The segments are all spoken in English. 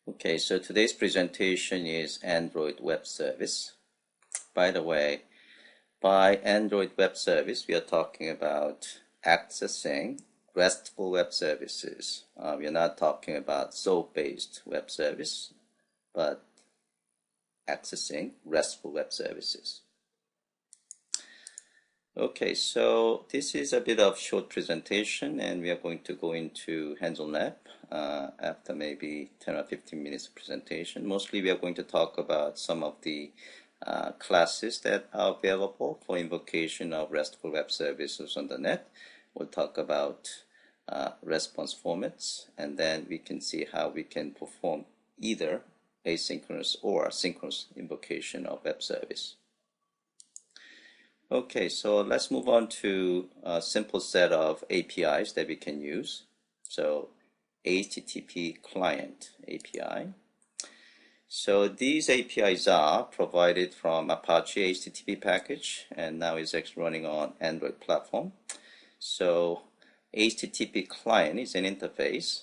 Okay, so today's presentation is Android Web Service. By the way, by Android Web Service, we are talking about accessing RESTful web services. We are not talking about SOAP-based web service, but accessing RESTful web services. Okay, so this is a bit of short presentation, and we are going to go into hands-on lab after maybe 10 or 15 minutes of presentation. Mostly we are going to talk about some of the classes that are available for invocation of RESTful web services on the net. We'll talk about response formats, and then we can see how we can perform either asynchronous or synchronous invocation of web service. Okay, so let's move on to a simple set of APIs that we can use. So HTTP client API. So these APIs are provided from Apache HTTP package, and now it's actually running on Android platform. So HTTP client is an interface,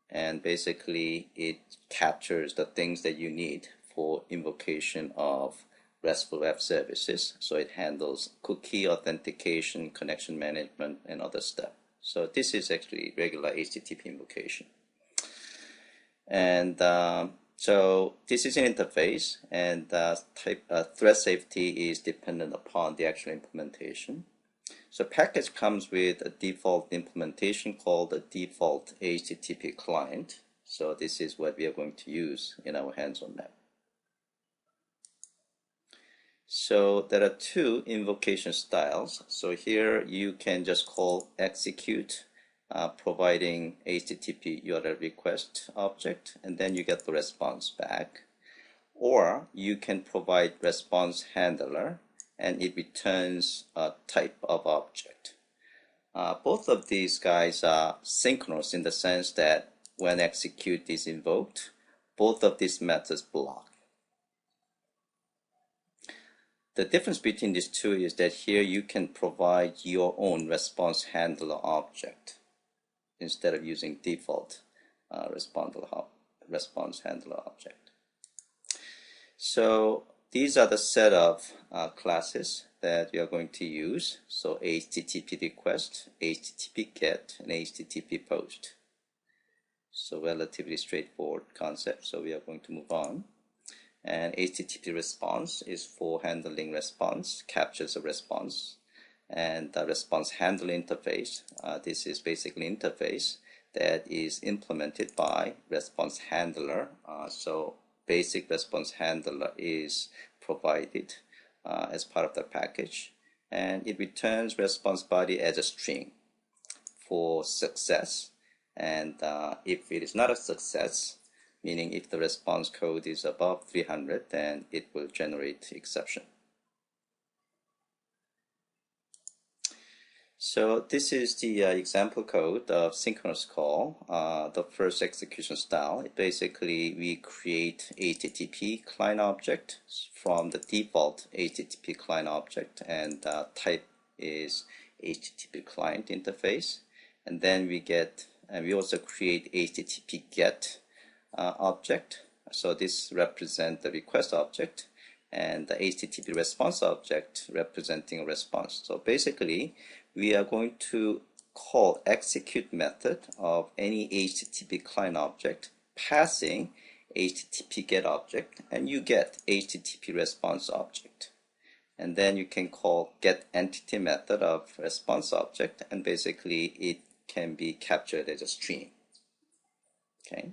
and basically it captures the things that you need for invocation of RESTful web services. So it handles cookie authentication, connection management, and other stuff. So this is actually regular HTTP invocation. And so this is an interface, and thread safety is dependent upon the actual implementation. So package comes with a default implementation called the default HTTP client. So this is what we are going to use in our hands-on lab. So there are two invocation styles. So here you can just call execute, providing HTTP URL request object, and then you get the response back. Or you can provide response handler, and it returns a type of object. Both of these guys are synchronous in the sense that when execute is invoked, both of these methods block. The difference between these two is that here you can provide your own response handler object instead of using default response handler object. So these are the set of classes that we are going to use. So HTTP request, HTTP get, and HTTP post. So relatively straightforward concept. So we are going to move on. And HTTP response is for handling response, captures a response. And the response handler interface, this is basically interface that is implemented by response handler. So basic response handler is provided as part of the package, and it returns response body as a string for success. And if it is not a success, meaning if the response code is above 300, then it will generate exception. So this is the example code of synchronous call, the first execution style. Basically, we create HTTP client object from the default HTTP client object, and type is HTTP client interface. And then we also create HTTP get object. So this represents the request object, and the HTTP response object representing a response. So basically, we are going to call execute method of any HTTP client object passing HTTP get object, and you get HTTP response object. And then you can call get entity method of response object, and basically it can be captured as a string. Okay.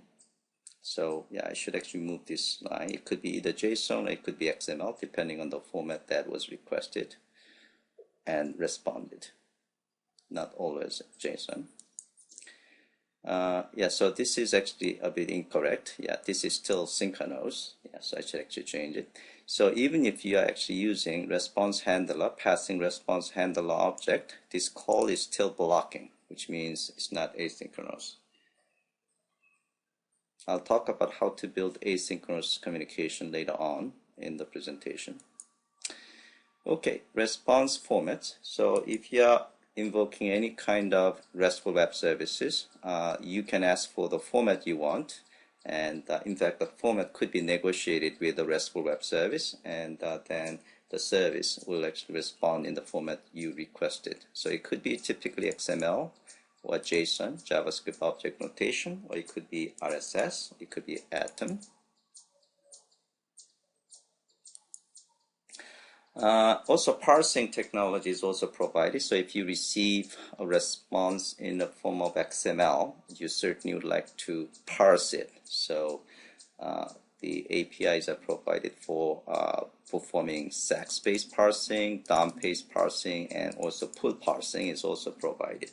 So yeah, I should actually move this line. It could be either JSON or it could be XML, depending on the format that was requested and responded. Not always JSON. Yeah, so this is actually a bit incorrect. Yeah, this is still synchronous. Yeah, so I should actually change it. So even if you are actually using response handler, passing response handler object, this call is still blocking, which means it's not asynchronous. I'll talk about how to build asynchronous communication later on in the presentation. Okay, response formats. So if you are invoking any kind of RESTful web services, you can ask for the format you want, And in fact, the format could be negotiated with the RESTful web service, and then the service will actually respond in the format you requested. So it could be typically XML or JSON, JavaScript object notation, or it could be RSS, it could be Atom. Also, parsing technology is also provided. So if you receive a response in the form of XML, you certainly would like to parse it. So the APIs are provided for performing stack-space parsing, DOM-paste parsing, and also pull parsing is also provided.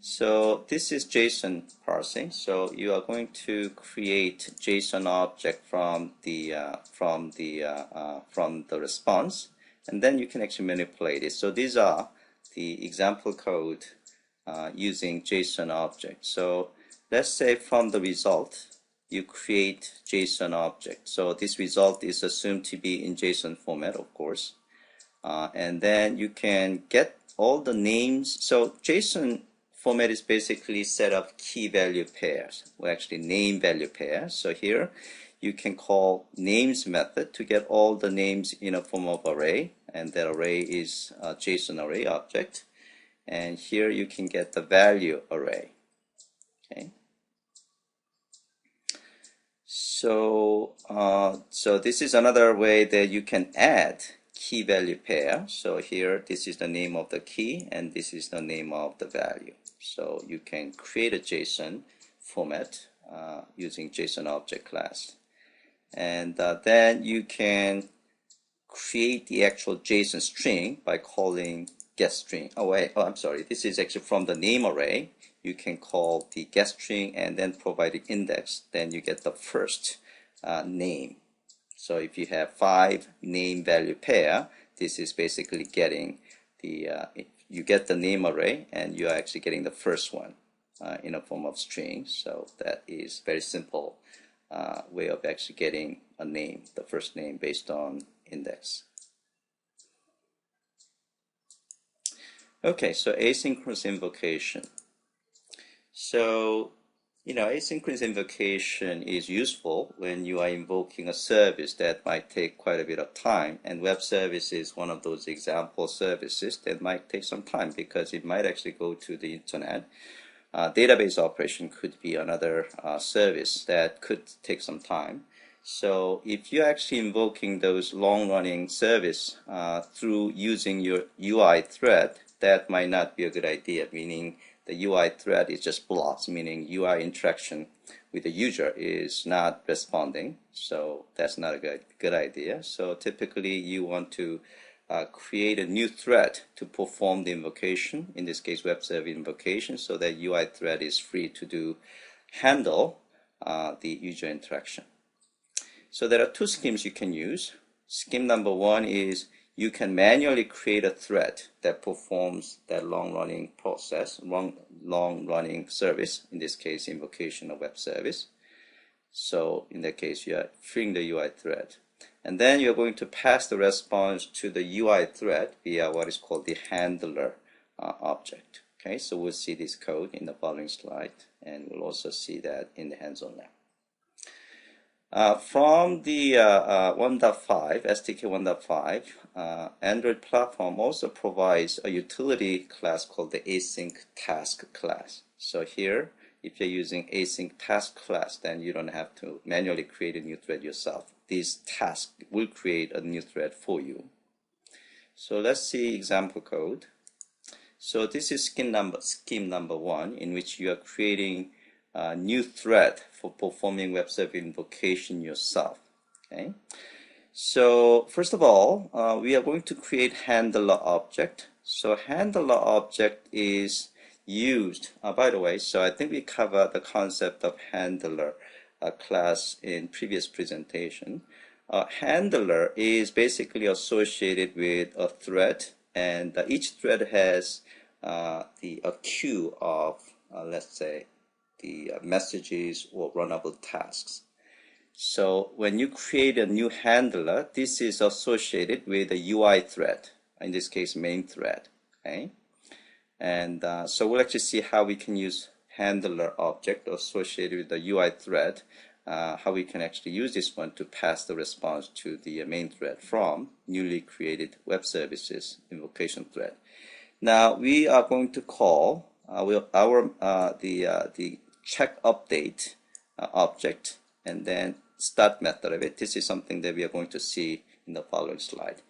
So this is JSON parsing. So you are going to create JSON object from the response, and then you can actually manipulate it. So these are the example code using JSON object. So let's say from the result you create JSON object. So this result is assumed to be in JSON format, of course, and then you can get all the names. So JSON format is basically set of key value pairs, or actually name value pairs. So here you can call names method to get all the names in a form of array, and that array is a JSON array object. And here you can get the value array. Okay. So this is another way that you can add key value pair. So here this is the name of the key, and this is the name of the value. So you can create a JSON format using JSON object class, and then you can create the actual JSON string by calling getString. I'm sorry, this is actually from the name array. You can call the getString and then provide the index, then you get the first name. So if you have 5 name value pair, this is basically getting the you get the name array, and you are actually getting the first one in a form of string. So that is very simple way of actually getting a name, the first name based on index. Okay, so asynchronous invocation. So asynchronous invocation is useful when you are invoking a service that might take quite a bit of time, and web service is one of those example services that might take some time because it might actually go to the internet. Database operation could be another service that could take some time. So if you're actually invoking those long-running service through using your UI thread, that might not be a good idea, meaning the UI thread is just blocks, meaning UI interaction with the user is not responding. So that's not a good idea. So typically you want to create a new thread to perform the invocation, in this case web service invocation, so that UI thread is free to handle the user interaction. So there are 2 schemes you can use. Scheme number 1 is you can manually create a thread that performs that long-running process, long-running service, in this case invocation of web service. So in that case you are freeing the UI thread, and then you're going to pass the response to the UI thread via what is called the handler object. Okay, so we'll see this code in the following slide, and we'll also see that in the hands-on lab. From the 1.5, SDK 1.5, Android platform also provides a utility class called the async task class. So here, if you're using async task class, then you don't have to manually create a new thread yourself. This task will create a new thread for you. So let's see example code. So this is scheme number 1, in which you are creating a new thread for performing web service invocation yourself. Okay. So first of all, we are going to create handler object. So handler object is used, by the way, so I think we covered the concept of handler class in previous presentation. Handler is basically associated with a thread, and each thread has a queue of, let's say, the messages or runnable tasks. So when you create a new handler, this is associated with a UI thread, in this case main thread. Okay? And so we'll actually see how we can use handler object associated with the UI thread, how we can actually use this one to pass the response to the main thread from newly created web services invocation thread. Now we are going to call the check update object and then start method of it. This is something that we are going to see in the following slide.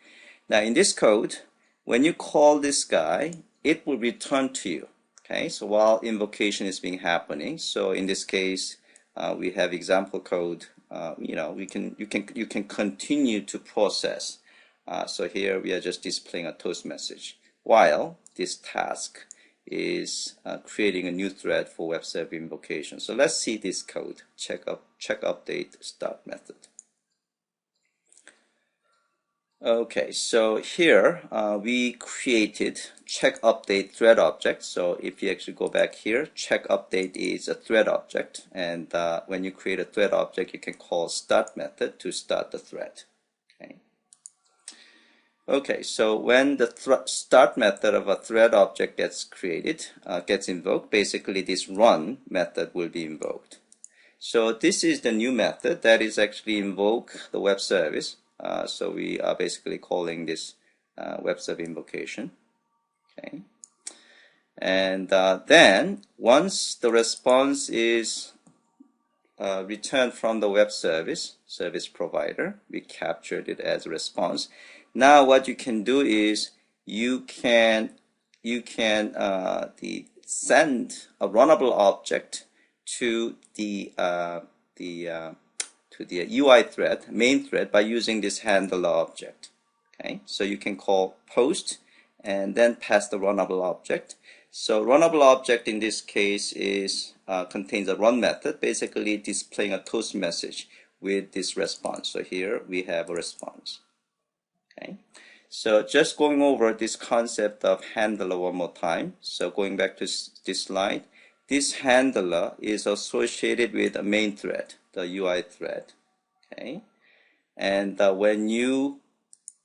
Now in this code, when you call this guy, it will return to you. Okay, so while invocation is being happening, so in this case, we have example code. You can continue to process. So here we are just displaying a toast message while this task is creating a new thread for web server invocation. So let's see this code. Check update start method. Okay, so here we created check update thread object. So if you actually go back here, check update is a thread object, and when you create a thread object, you can call start method to start the thread. Okay, so when the start method of a thread object gets created, gets invoked, basically this run method will be invoked. So this is the new method that is actually invoke the web service. So we are basically calling this web server invocation. Okay, and then once the response is returned from the web service provider, we captured it as a response. Now what you can do is you can send a runnable object to the UI thread, main thread, by using this handler object. Okay, so you can call post and then pass the runnable object. So runnable object in this case is contains a run method, basically displaying a toast message with this response. So here we have a response. Okay, so just going over this concept of handler one more time. So going back to this slide, this handler is associated with a main thread, the UI thread. Okay, and when you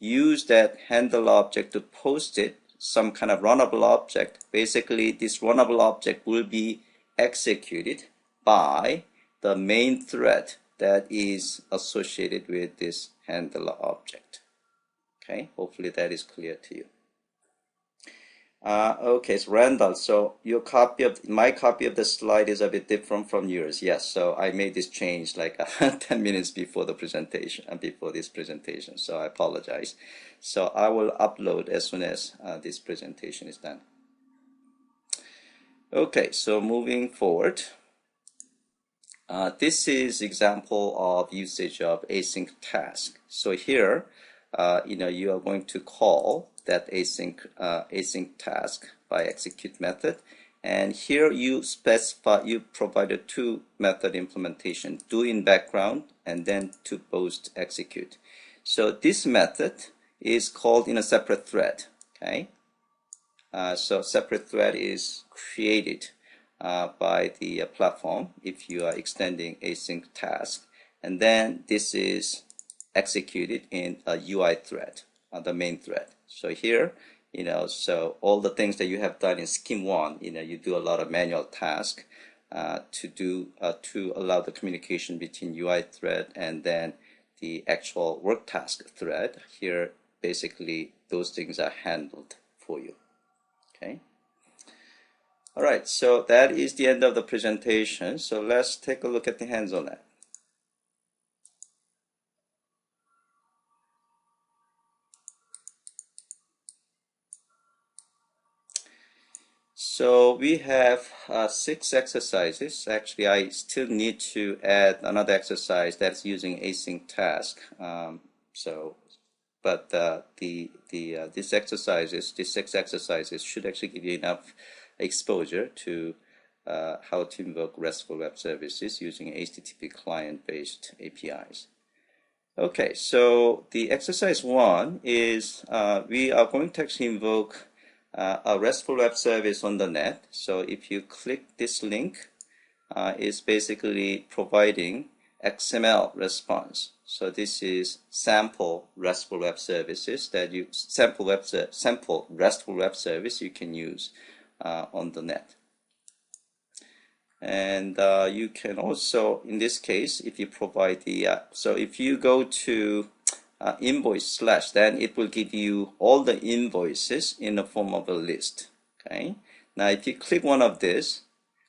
use that handler object to post it, some kind of runnable object, basically this runnable object will be executed by the main thread that is associated with this handler object. Okay, hopefully that is clear to you. Okay, so Randall, so your my copy of the slide is a bit different from yours. Yes, so I made this change like 10 minutes before the presentation, before this presentation. So I apologize. So I will upload as soon as this presentation is done. Okay, so moving forward, this is example of usage of async task. So here, you are going to call that async task by execute method, and here you provided two method implementation, do in background and then to post execute. So this method is called in a separate thread. Okay, so separate thread is created by the platform if you are extending async task, and then this is executed in a UI thread, the main thread. So here, so all the things that you have done in Scheme 1, you do a lot of manual task to allow the communication between UI thread and then the actual work task thread. Here, basically, those things are handled for you. Okay. All right. So that is the end of the presentation. So let's take a look at the hands-on lab. So we have 6 exercises. Actually, I still need to add another exercise that's using async task. These 6 exercises should actually give you enough exposure to how to invoke RESTful web services using HTTP client-based APIs. Okay, so the exercise 1 is we are going to actually invoke a RESTful web service on the net. So if you click this link, it's basically providing XML response. So this is sample RESTful web services that sample RESTful web service you can use on the net. And you can also, in this case, if you provide the so if you go to invoice / then it will give you all the invoices in the form of a list. Okay. Now if you click one of this,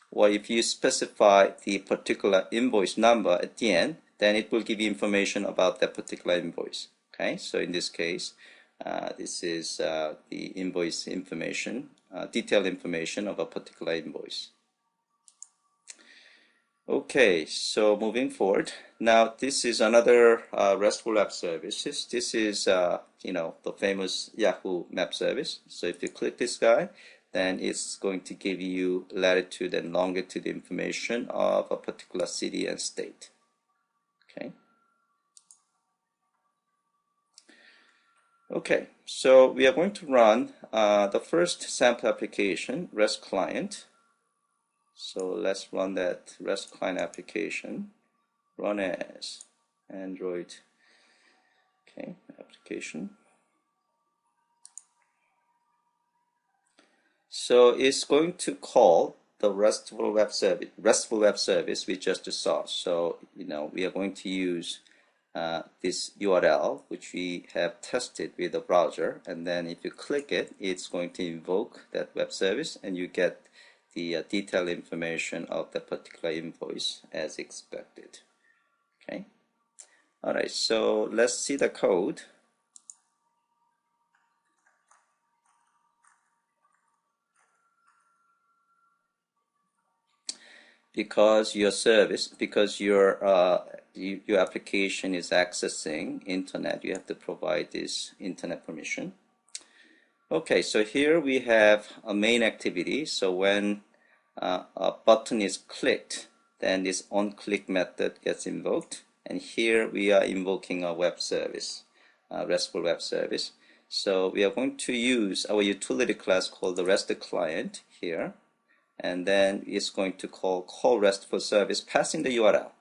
or if you specify the particular invoice number at the end, then it will give you information about that particular invoice. Okay, so in this case, this is the invoice information, detailed information of a particular invoice. Okay, so moving forward, now this is another RESTful Web Services. This is the famous Yahoo Map Service. So if you click this guy, then it's going to give you latitude and longitude information of a particular city and state. Okay. Okay, so we are going to run the first sample application, REST client. So let's run that REST client application. Run as Android. Okay, application. So it's going to call the RESTful web service we just saw. So we are going to use this URL which we have tested with the browser, and then if you click it, it's going to invoke that web service, and you get the detailed information of the particular invoice as expected. Okay. All right. So let's see the code. Because your application is accessing internet, you have to provide this internet permission. Okay, so here we have a main activity. So when a button is clicked, then this onClick method gets invoked, and here we are invoking a web service, RESTful web service. So we are going to use our utility class called the REST client here. And then it's going to call RESTful service passing the URL.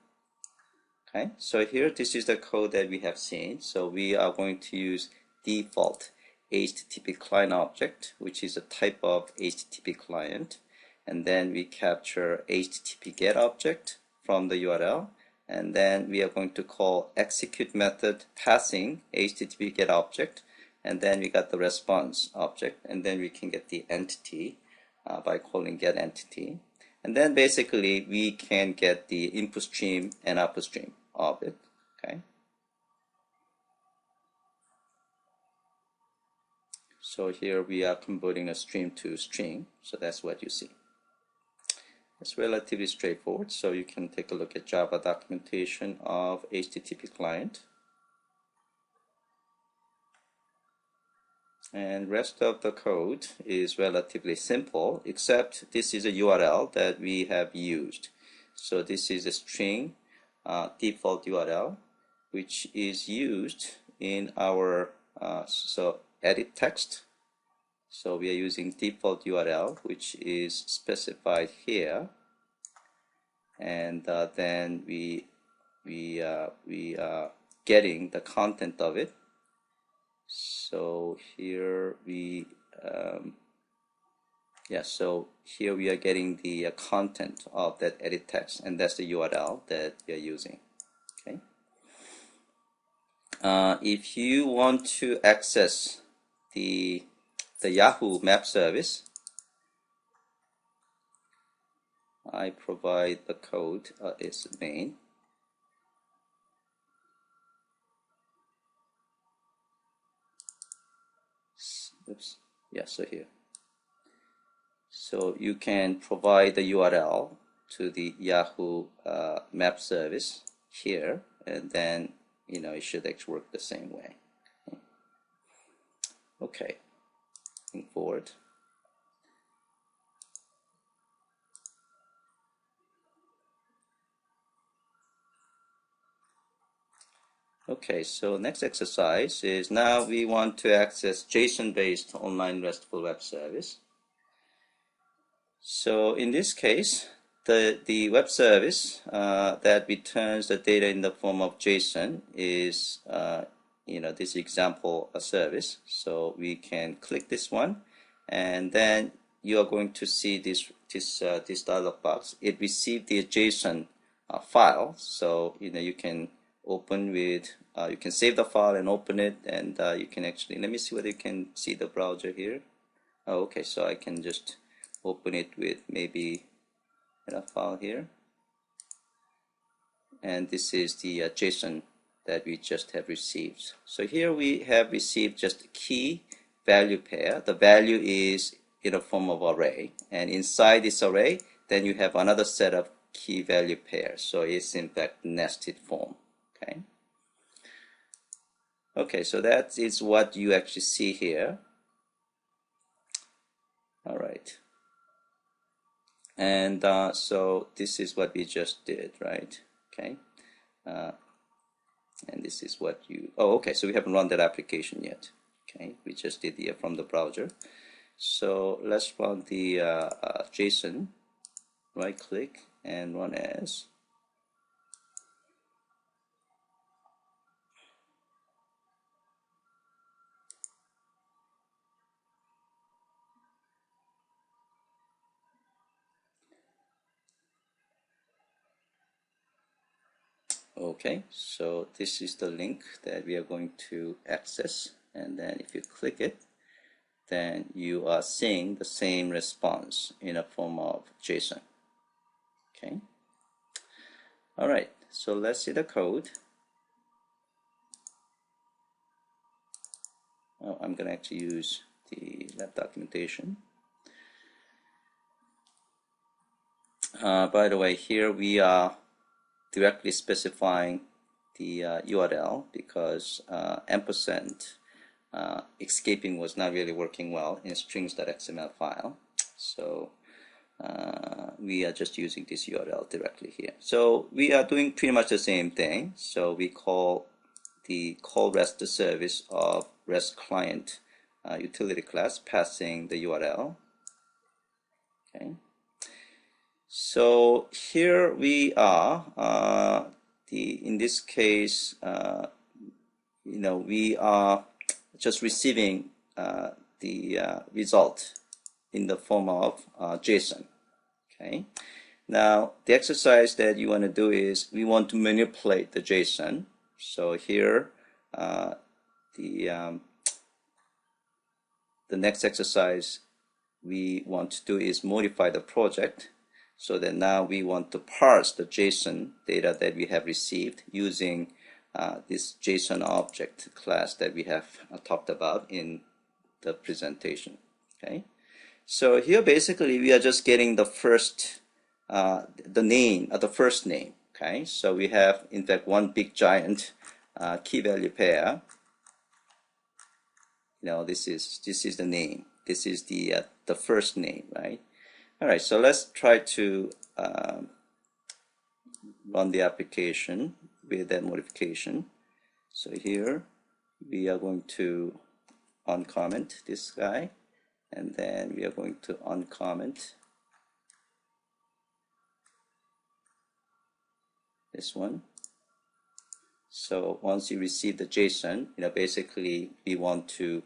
Okay, so here this is the code that we have seen. So we are going to use default HTTP client object, which is a type of HTTP client, and then we capture HTTP get object from the URL, and then we are going to call execute method passing HTTP get object, and then we got the response object, and then we can get the entity by calling get entity, and then basically we can get the input stream and output stream of it. Okay, so here we are converting a stream to string, so that's what you see. It's relatively straightforward, so you can take a look at Java documentation of HTTP client. And rest of the code is relatively simple, except this is a URL that we have used. So this is a string default URL, which is used in our edit text. So we are using default URL, which is specified here, and then we are getting the content of it. So here so here we are getting the content of that edit text, and that's the URL that we are using. Okay. If you want to access the Yahoo Map service, I provide the code as main. Oops. Yeah, so here. So you can provide the URL to the Yahoo Map service here, and then it should actually work the same way. Okay, moving forward. Okay, so next exercise is now we want to access JSON-based online RESTful web service. So in this case, the web service that returns the data in the form of JSON is this example service. So we can click this one, and then you are going to see this dialog box. It received the JSON file, so you can open with you can save the file and open it, and you can actually, let me see whether you can see the browser here. Oh, okay, so I can just open it with maybe a file here, and this is the JSON that we just have received. So here we have received just a key value pair. The value is in a form of array, and inside this array then you have another set of key value pairs, so it's in fact nested form. Okay, so that is what you actually see here. All right, and so this is what we just did, right? Okay, and this is what you, oh, okay, so we haven't run that application yet. Okay, we just did here from the browser. So let's run the JSON, right click and run as. Okay, so this is the link that we are going to access, and then if you click it, then you are seeing the same response in a form of JSON. Okay. All right, so let's see the code. Oh, I'm going to actually use the lab documentation. By the way, here we are directly specifying the URL because ampersand escaping was not really working well in strings.xml file. So we are just using this URL directly here. So we are doing pretty much the same thing. So we call the call REST service of REST client utility class, passing the URL. Okay. So here we are. In this case, we are just receiving the result in the form of JSON. Okay. Now the exercise that you want to do is we want to manipulate the JSON. So here the next exercise we want to do is modify the project. So that now we want to parse the JSON data that we have received using this JSON object class that we have talked about in the presentation. Okay, so here basically we are just getting the first, the name, the first name. Okay, so we have in fact one big giant key value pair. This is the name. This is the first name, right? All right, so let's try to run the application with that modification. So here we are going to uncomment this guy, and then we are going to uncomment this one. So once you receive the JSON, basically we want to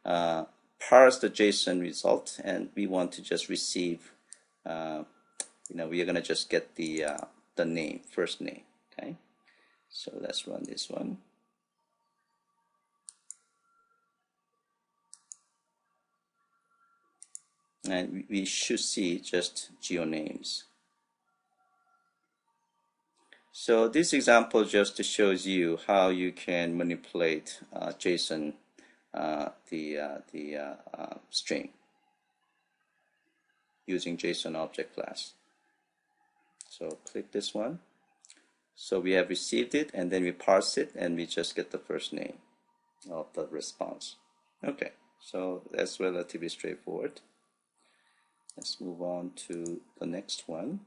parse the JSON result, and we want to just receive we are going to just get the name, first name. Okay, so let's run this one. And we should see just geonames. So this example just shows you how you can manipulate JSON, the string, using JSON object class. So click this one. So we have received it, and then we parse it, and we just get the first name of the response. Okay, so that's relatively straightforward. Let's move on to the next one.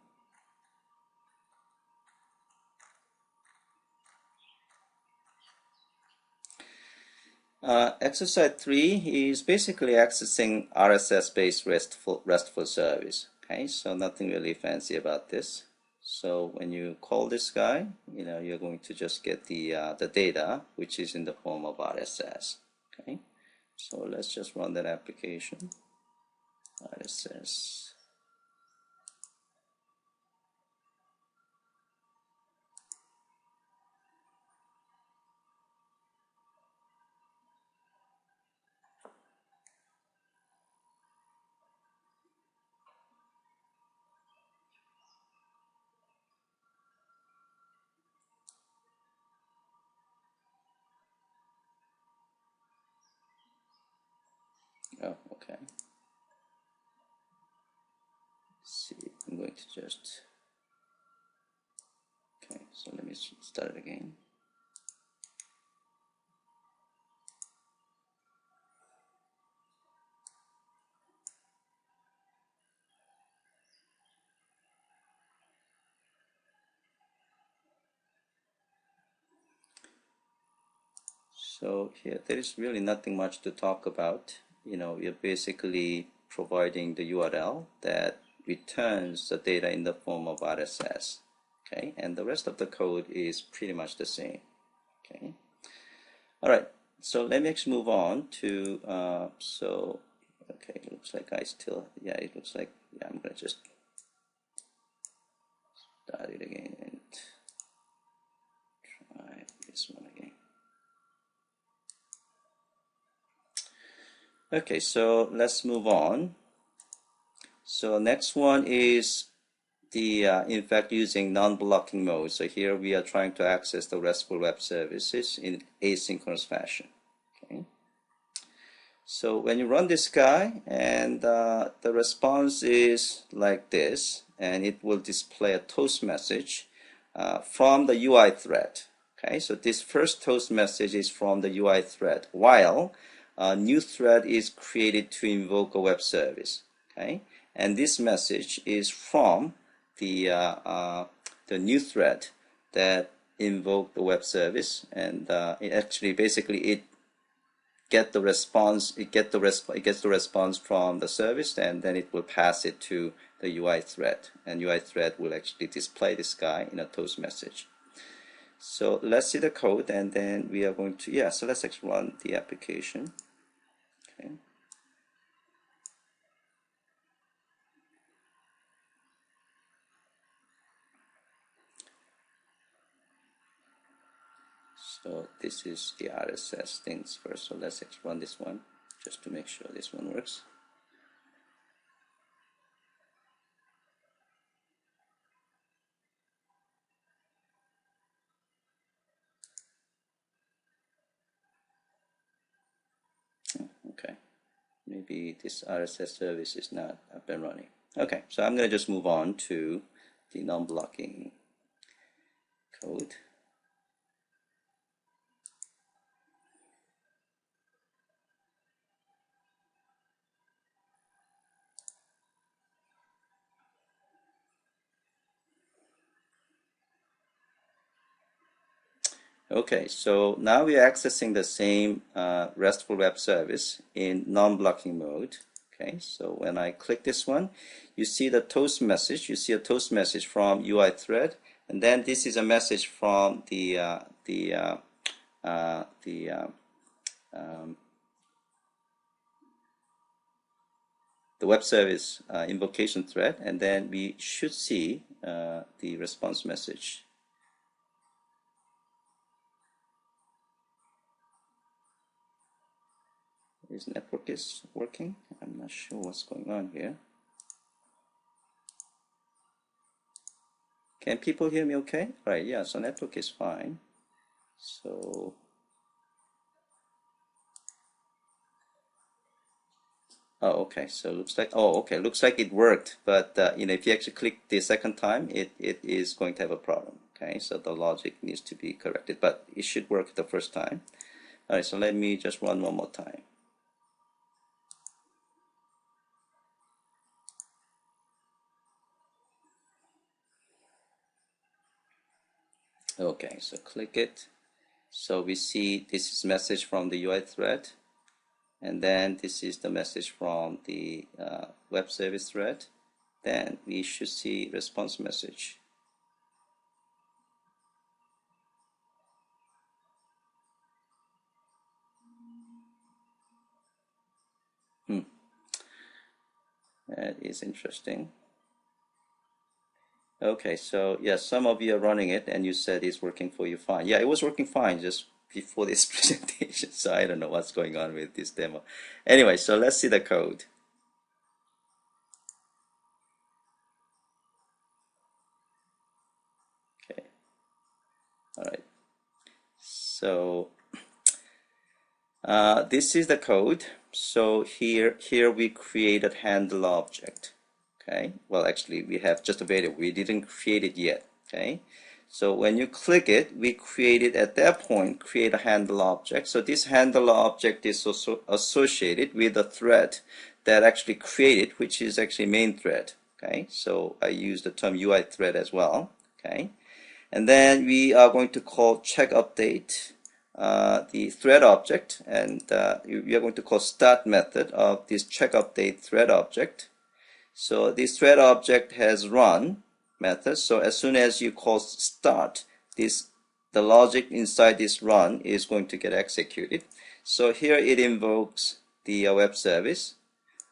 Exercise 3 is basically accessing RSS-based RESTful service. Okay, so nothing really fancy about this. So when you call this guy, you're going to just get the data, which is in the form of RSS. Okay, so let's just run that application. RSS. Oh, okay. Let's see, I'm going to just, okay, so let me start it again. So here, there is really nothing much to talk about. You know, you're basically providing the URL that returns the data in the form of RSS. Okay, and the rest of the code is pretty much the same. Okay. All right. So let me actually move on to okay, it looks like I still, yeah, it looks like, yeah, I'm gonna just start it again and try this one again. Okay, so let's move on. So next one is the in fact using non-blocking mode. So here we are trying to access the RESTful web services in asynchronous fashion. Okay. So when you run this guy, and the response is like this, and it will display a toast message from the UI thread. Okay, so this first toast message is from the UI thread, while a new thread is created to invoke a web service. Okay, and this message is from the new thread that invoke the web service, and it actually basically it gets the response from the service, and then it will pass it to the UI thread, and UI thread will actually display this guy in a toast message. So let's see the code, and then we are going to, yeah, so let's actually run the application. Okay. So this is the RSS things first. So let's actually run this one just to make sure this one works. Okay, maybe this RSS service is not up and running. Okay, so I'm going to just move on to the non-blocking code. Okay, so now we are accessing the same RESTful web service in non-blocking mode. Okay, so when I click this one, you see the toast message. You see a toast message from UI thread, and then this is a message from the web service invocation thread, and then we should see the response message. His network is working. I'm not sure what's going on here. Can people hear me okay? All right, yeah, so network is fine. So oh, okay, so looks like, oh, okay, looks like it worked, but you know, if you actually click the second time, it is going to have a problem. Okay, so the logic needs to be corrected, but it should work the first time. All right, so let me just run one more time. Okay, so click it. So we see this is message from the UI thread, and then this is the message from the web service thread. Then we should see response message. That is interesting. Okay, so yeah, some of you are running it and you said it's working for you fine. Yeah, it was working fine just before this presentation, so I don't know what's going on with this demo. Anyway, so let's see the code. Okay, all right. So this is the code. So here we created handle object. Okay, well actually we have just a variable, we didn't create it yet. Okay, so when you click it, we created at that point create a handle object. So this handle object is also associated with a thread that actually created, which is actually main thread. Okay, so I use the term UI thread as well. Okay, and then we are going to call check update the thread object, and we are going to call start method of this check update thread object. So this thread object has run method. So as soon as you call start, the logic inside this run is going to get executed. So here it invokes the web service,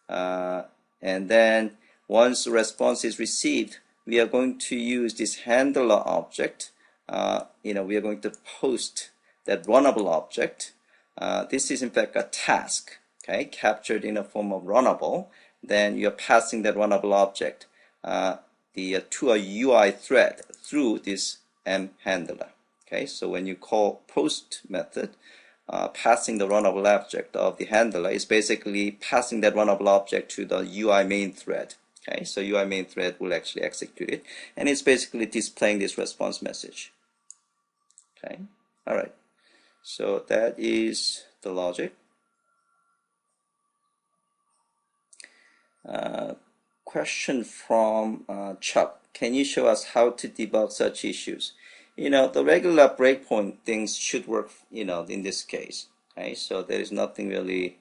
and then once the response is received, we are going to use this handler object. We are going to post that runnable object. This is in fact a task, okay, captured in a form of runnable. Then you're passing that runnable object to a UI thread through this M handler. Okay, so when you call post method, passing the runnable object of the handler is basically passing that runnable object to the UI main thread. Okay, so UI main thread will actually execute it, and it's basically displaying this response message. Okay, all right. So that is the logic. Question from Chuck. Can you show us how to debug such issues? The regular breakpoint things should work, in this case. Okay, so there is nothing really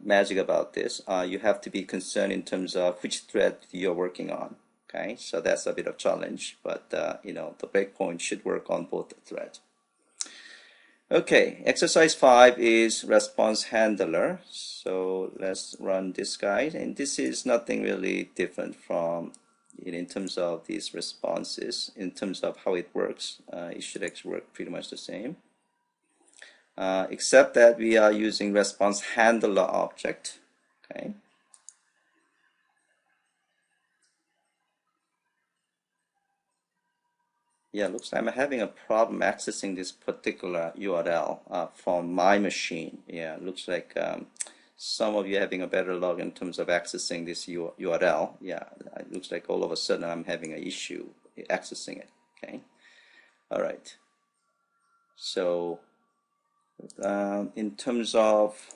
magic about this. You have to be concerned in terms of which thread you're working on. Okay, so that's a bit of challenge, but the breakpoint should work on both threads. Okay, exercise 5 is response handler. So let's run this guy, and this is nothing really different from in terms of these responses. In terms of how it works, it should actually work pretty much the same, except that we are using response handler object. Okay. Yeah, looks like I'm having a problem accessing this particular URL from my machine. Yeah, looks like some of you are having a better luck in terms of accessing this URL. Yeah, it looks like all of a sudden I'm having an issue accessing it. Okay, all right. So in terms of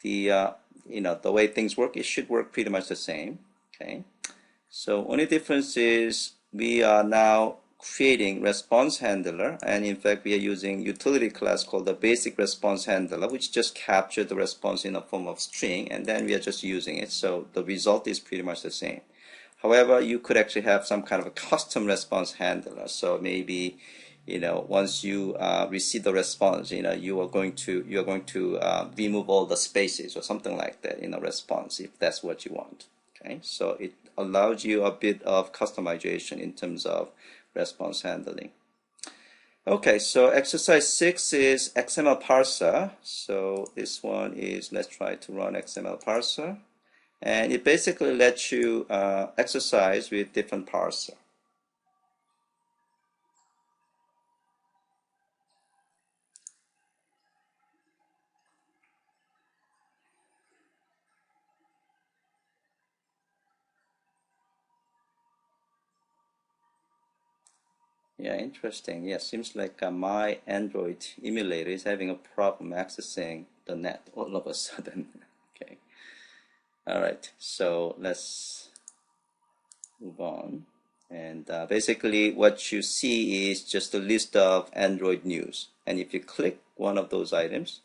the the way things work, it should work pretty much the same. Okay. So only difference is we are now creating response handler, and in fact we are using utility class called the basic response handler, which just captures the response in a form of string, and then we are just using it. So the result is pretty much the same. However, you could actually have some kind of a custom response handler. So maybe once you receive the response, you are going to remove all the spaces or something like that in a response if that's what you want. Okay, so it allows you a bit of customization in terms of response handling. Okay, so exercise 6 is XML parser. So this one is, let's try to run XML parser, and it basically lets you exercise with different parser. Yeah, interesting. Yeah, seems like my Android emulator is having a problem accessing the net all of a sudden. Okay. All right. So let's move on. And basically what you see is just a list of Android news. And if you click one of those items,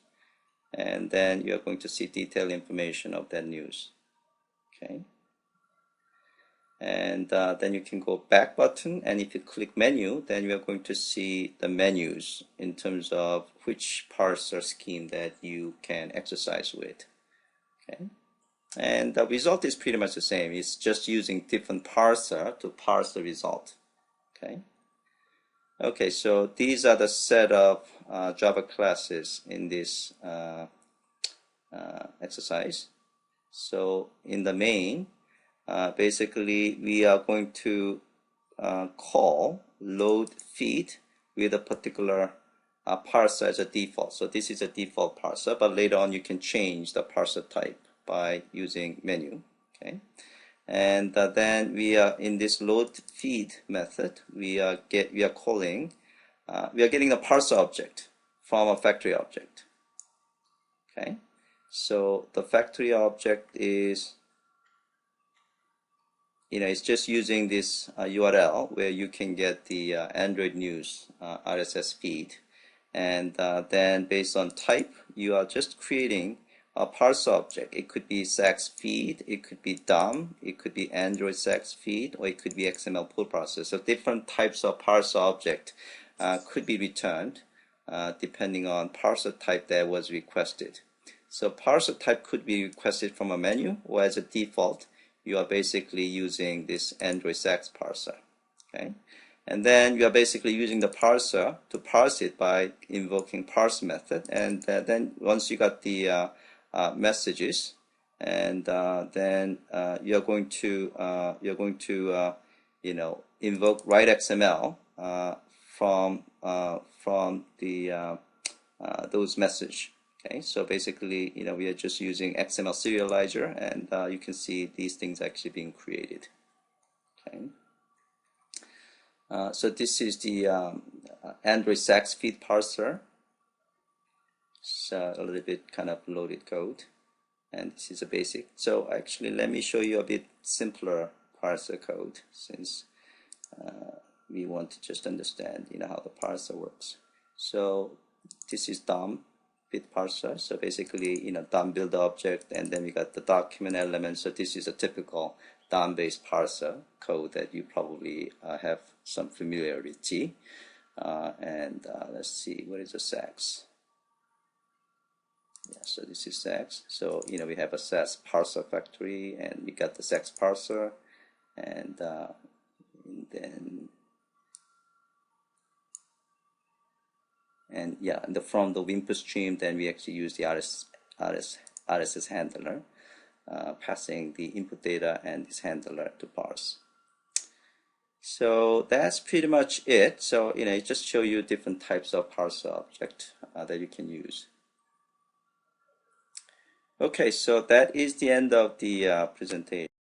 and then you're going to see detailed information of that news. Okay. And then you can go back button, and if you click menu, then you are going to see the menus in terms of which parser scheme that you can exercise with. Okay, and the result is pretty much the same. It's just using different parser to parse the result. Okay. Okay, so these are the set of Java classes in this exercise. So in the main, basically we are going to call load feed with a particular parser as a default. So this is a default parser, but later on you can change the parser type by using menu. Okay, and then we are in this load feed method. We are getting the parser object from a factory object. Okay, so the factory object is, it's just using this URL where you can get the Android news RSS feed, and then based on type, you are just creating a parser object. It could be SAX feed, it could be DOM, it could be Android SAX feed, or it could be XML pull process. So different types of parser object could be returned depending on parser type that was requested. So parser type could be requested from a menu, or as a default, you are basically using this Android SAX parser. Okay, and then you are basically using the parser to parse it by invoking parse method, and then once you got the messages, and then you're going to invoke write XML from the those message. Okay, so basically, we are just using XML serializer, and you can see these things actually being created. Okay, so this is the Android SAX feed parser. It's a little bit kind of loaded code, and this is a basic. So actually, let me show you a bit simpler parser code, since we want to just understand, how the parser works. So this is DOM bit parser. So basically, DOM build object, and then we got the document element. So this is a typical DOM-based parser code that you probably have some familiarity. And let's see, what is a SAX? Yeah, so this is SAX. So we have a SAX parser factory, and we got the SAX parser, and then from the input stream, then we actually use the RSS handler, passing the input data and this handler to parse. So that's pretty much it. So it just show you different types of parser object that you can use. Okay, so that is the end of the presentation.